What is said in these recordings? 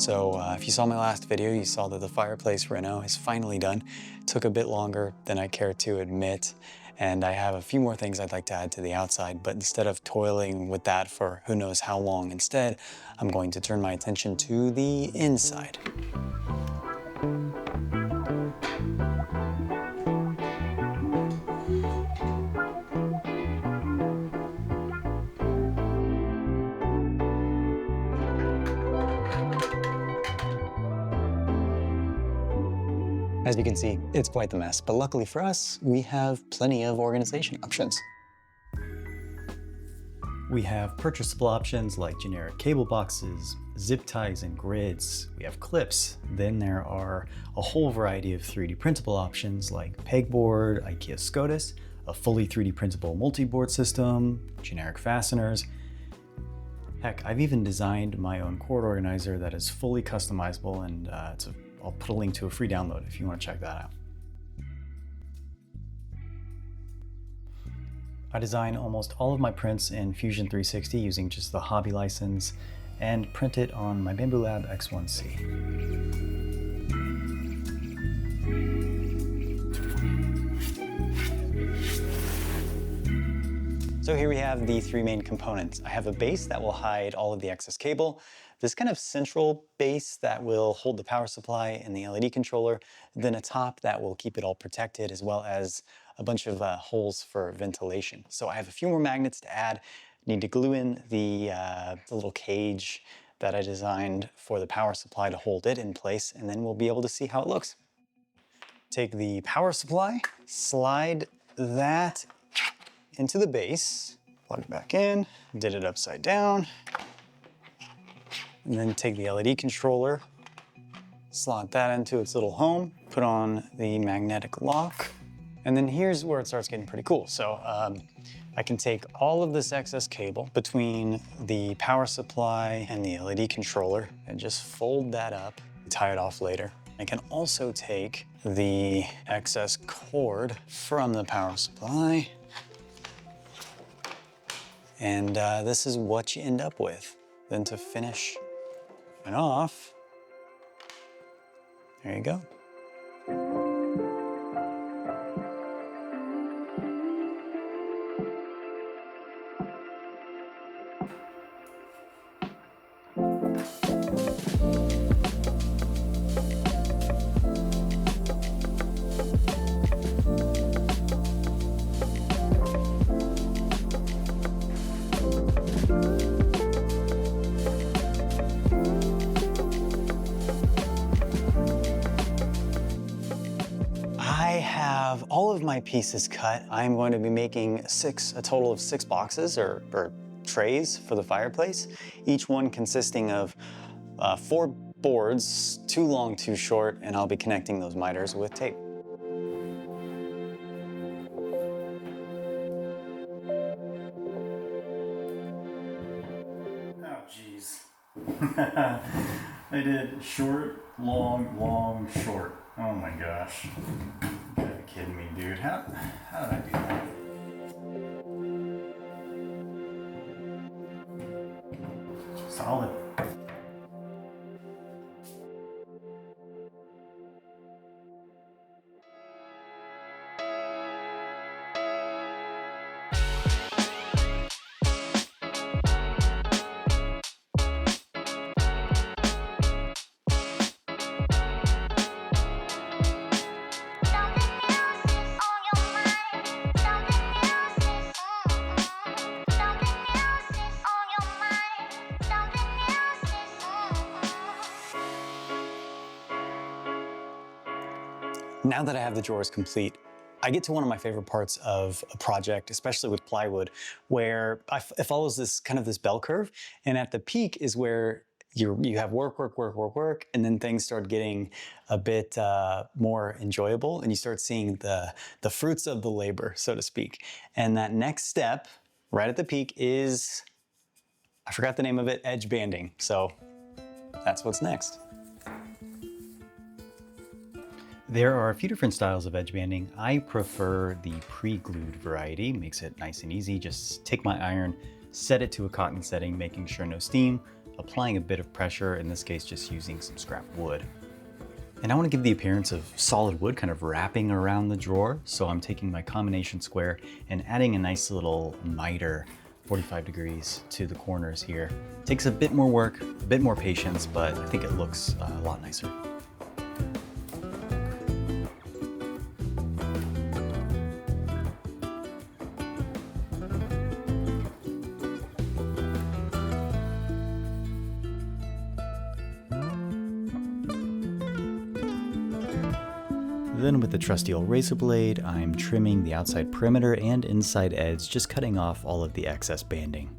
So if you saw my last video, you saw that the fireplace reno is finally done. It took a bit longer than I care to admit, and I have a few more things I'd like to add to the outside, but instead of toiling with that for who knows how long, instead, I'm going to turn my attention to the inside. As you can see, it's quite the mess, but luckily for us, we have plenty of organization options. We have purchasable options like generic cable boxes, zip ties and grids. We have clips. Then there are a whole variety of 3D printable options like pegboard, IKEA SCOTUS, a fully 3D printable multi-board system, generic fasteners. Heck, I've even designed my own cord organizer that is fully customizable, and I'll put a link to a free download if you want to check that out. I design almost all of my prints in Fusion 360 using just the hobby license and print it on my Bamboo Lab X1C. So here we have the three main components. I have a base that will hide all of the excess cable, this kind of central base that will hold the power supply and the LED controller, then a top that will keep it all protected, as well as a bunch of holes for ventilation. So I have a few more magnets to add. Need to glue in the little cage that I designed for the power supply to hold it in place, and then we'll be able to see how it looks. Take the power supply, slide that into the base, plug it back in, did it upside down, and then take the LED controller, slot that into its little home, put on the magnetic lock, and then here's where it starts getting pretty cool. So I can take all of this excess cable between the power supply and the LED controller and just fold that up, tie it off later. I can also take the excess cord from the power supply, and this is what you end up with. Then to finish it off, there you go. All of my pieces cut. I'm going to be making a total of 6 boxes or trays for the fireplace, each one consisting of 4 boards, 2 long, 2 short, and I'll be connecting those miters with tape. Oh, jeez. I did short, long, long, short. Oh my gosh. You gotta be kidding me, dude. How did I do that? Solid. Now that I have the drawers complete, I get to one of my favorite parts of a project, especially with plywood, where it follows this kind of this bell curve, and at the peak is where you have work, and then things start getting a bit more enjoyable, and you start seeing the fruits of the labor, so to speak. And that next step, right at the peak, is, I forgot the name of it, edge banding. So that's what's next. There are a few different styles of edge banding. I prefer the pre-glued variety. Makes it nice and easy. Just take my iron, set it to a cotton setting, making sure no steam, applying a bit of pressure, in this case just using some scrap wood. And I want to give the appearance of solid wood kind of wrapping around the drawer, so I'm taking my combination square and adding a nice little miter, 45 degrees, to the corners here. Takes a bit more work, a bit more patience, but I think it looks a lot nicer. Then with the trusty old razor blade, I'm trimming the outside perimeter and inside edge, just cutting off all of the excess banding.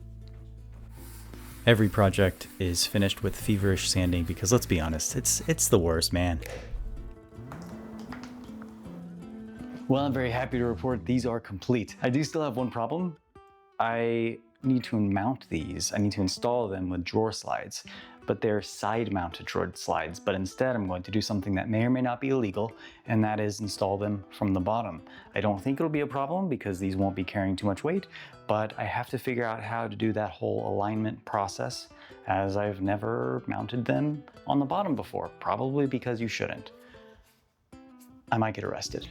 Every project is finished with feverish sanding because, let's be honest, it's the worst, man. Well, I'm very happy to report these are complete. I do still have one problem. I need to mount these. I need to install them with drawer slides, but they're side-mounted drawer slides. But instead, I'm going to do something that may or may not be illegal, and that is install them from the bottom. I don't think it'll be a problem because these won't be carrying too much weight, but I have to figure out how to do that whole alignment process, as I've never mounted them on the bottom before, probably because you shouldn't. I might get arrested.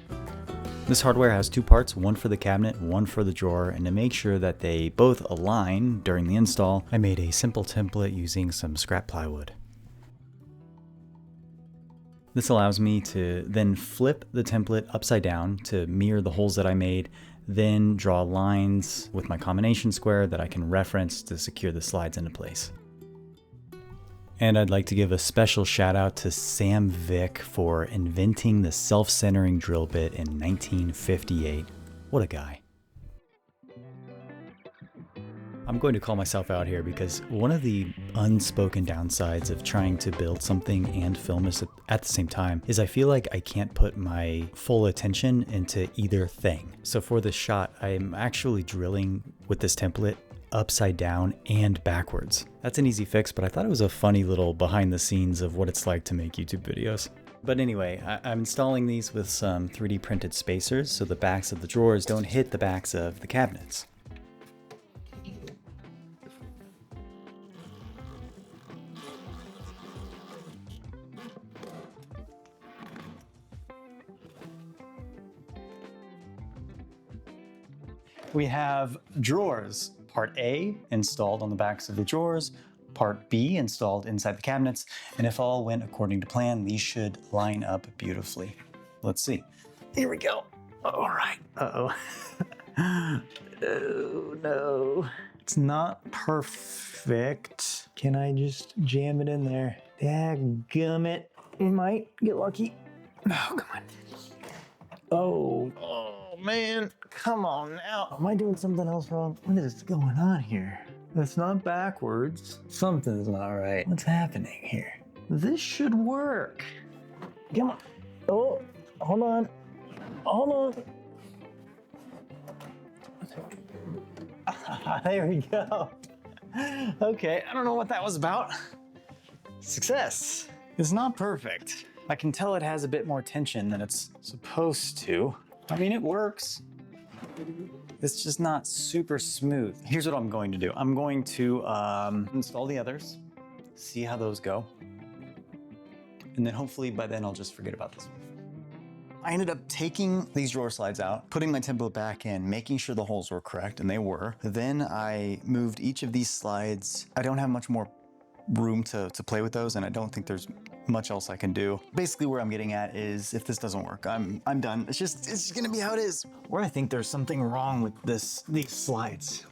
This hardware has two parts, one for the cabinet, one for the drawer, and to make sure that they both align during the install, I made a simple template using some scrap plywood. This allows me to then flip the template upside down to mirror the holes that I made, then draw lines with my combination square that I can reference to secure the slides into place. And I'd like to give a special shout out to Sam Vick for inventing the self-centering drill bit in 1958. What a guy. I'm going to call myself out here because one of the unspoken downsides of trying to build something and film this at the same time is I feel like I can't put my full attention into either thing. So for this shot, I'm actually drilling with this template upside down and backwards. That's an easy fix, but I thought it was a funny little behind the scenes of what it's like to make YouTube videos. But anyway, I'm installing these with some 3D printed spacers so the backs of the drawers don't hit the backs of the cabinets. We have drawers. Part A installed on the backs of the drawers, Part B installed inside the cabinets, and if all went according to plan, these should line up beautifully. Let's see. Here we go. All right. Uh-oh. Oh, no. It's not perfect. Can I just jam it in there? Dadgummit. We might get lucky. Oh, come on. Oh, man. Come on now. Am I doing something else wrong? What is going on here? That's not backwards. Something's not right. What's happening here? This should work. Come on. Oh, hold on. Hold on. There we go. Okay, I don't know what that was about. Success. It's not perfect. I can tell it has a bit more tension than it's supposed to. I mean, it works. It's just not super smooth. Here's what I'm going to do. I'm going to install the others, see how those go. And then hopefully by then I'll just forget about this one. I ended up taking these drawer slides out, putting my template back in, making sure the holes were correct, and they were. Then I moved each of these slides. I don't have much more room to play with those, and I don't think there's much else I can do. Basically where I'm getting at is if this doesn't work, I'm done. It's just gonna be how it is. Where I think there's something wrong with these slides.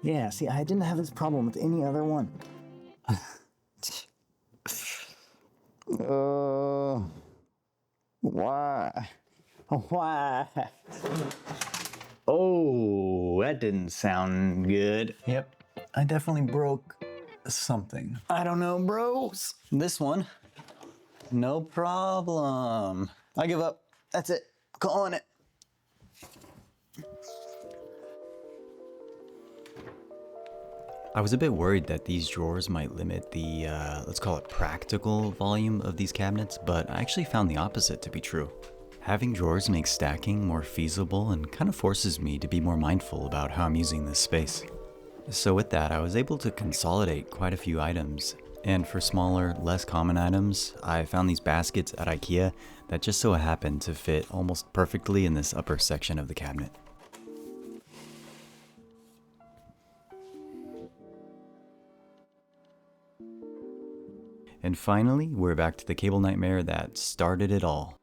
Yeah, see, I didn't have this problem with any other one. Why? Why? Oh, that didn't sound good. Yep, I definitely broke something. I don't know, bros. This one, no problem. I give up. That's it. Calling it. I was a bit worried that these drawers might limit the, let's call it practical volume of these cabinets, but I actually found the opposite to be true. Having drawers makes stacking more feasible and kind of forces me to be more mindful about how I'm using this space. So with that, I was able to consolidate quite a few items. And for smaller, less common items, I found these baskets at IKEA that just so happened to fit almost perfectly in this upper section of the cabinet. And finally, we're back to the cable nightmare that started it all.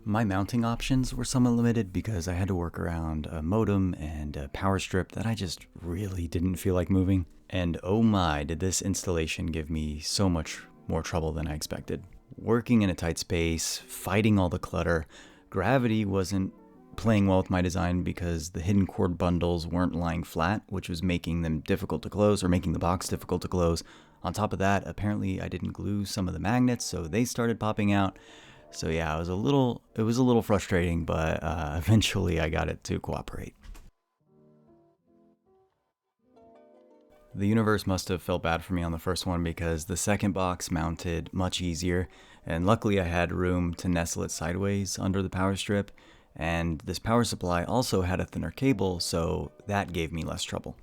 My mounting options were somewhat limited because I had to work around a modem and a power strip that I just really didn't feel like moving. And oh my, did this installation give me so much more trouble than I expected. Working in a tight space, fighting all the clutter, gravity wasn't playing well with my design because the hidden cord bundles weren't lying flat, which was making them difficult to close or making the box difficult to close. On top of that, apparently I didn't glue some of the magnets, so they started popping out. So yeah, it was a little frustrating, but eventually I got it to cooperate. The universe must have felt bad for me on the first one because the second box mounted much easier, and luckily I had room to nestle it sideways under the power strip, and this power supply also had a thinner cable, so that gave me less trouble.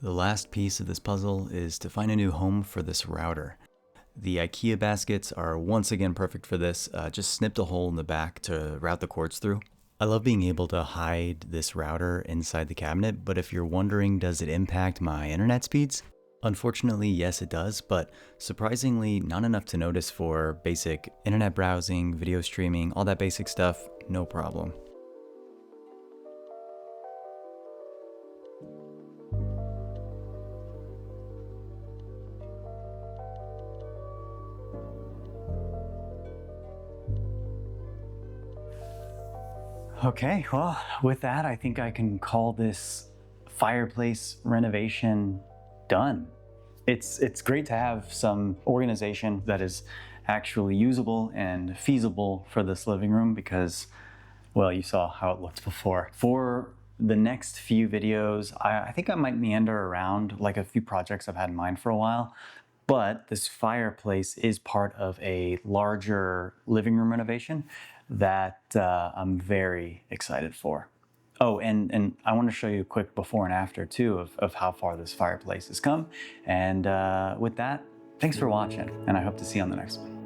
The last piece of this puzzle is to find a new home for this router. The IKEA baskets are once again perfect for this, just snipped a hole in the back to route the cords through. I love being able to hide this router inside the cabinet, but if you're wondering, does it impact my internet speeds? Unfortunately, yes it does, but surprisingly not enough to notice for basic internet browsing, video streaming, all that basic stuff, no problem. Okay, well, with that, I think I can call this fireplace renovation done. It's great to have some organization that is actually usable and feasible for this living room because, well, you saw how it looked before. For the next few videos, I think I might meander around like a few projects I've had in mind for a while. But this fireplace is part of a larger living room renovation that I'm very excited for. Oh, and I want to show you a quick before and after too of how far this fireplace has come. And with that, thanks for watching, and I hope to see you on the next one.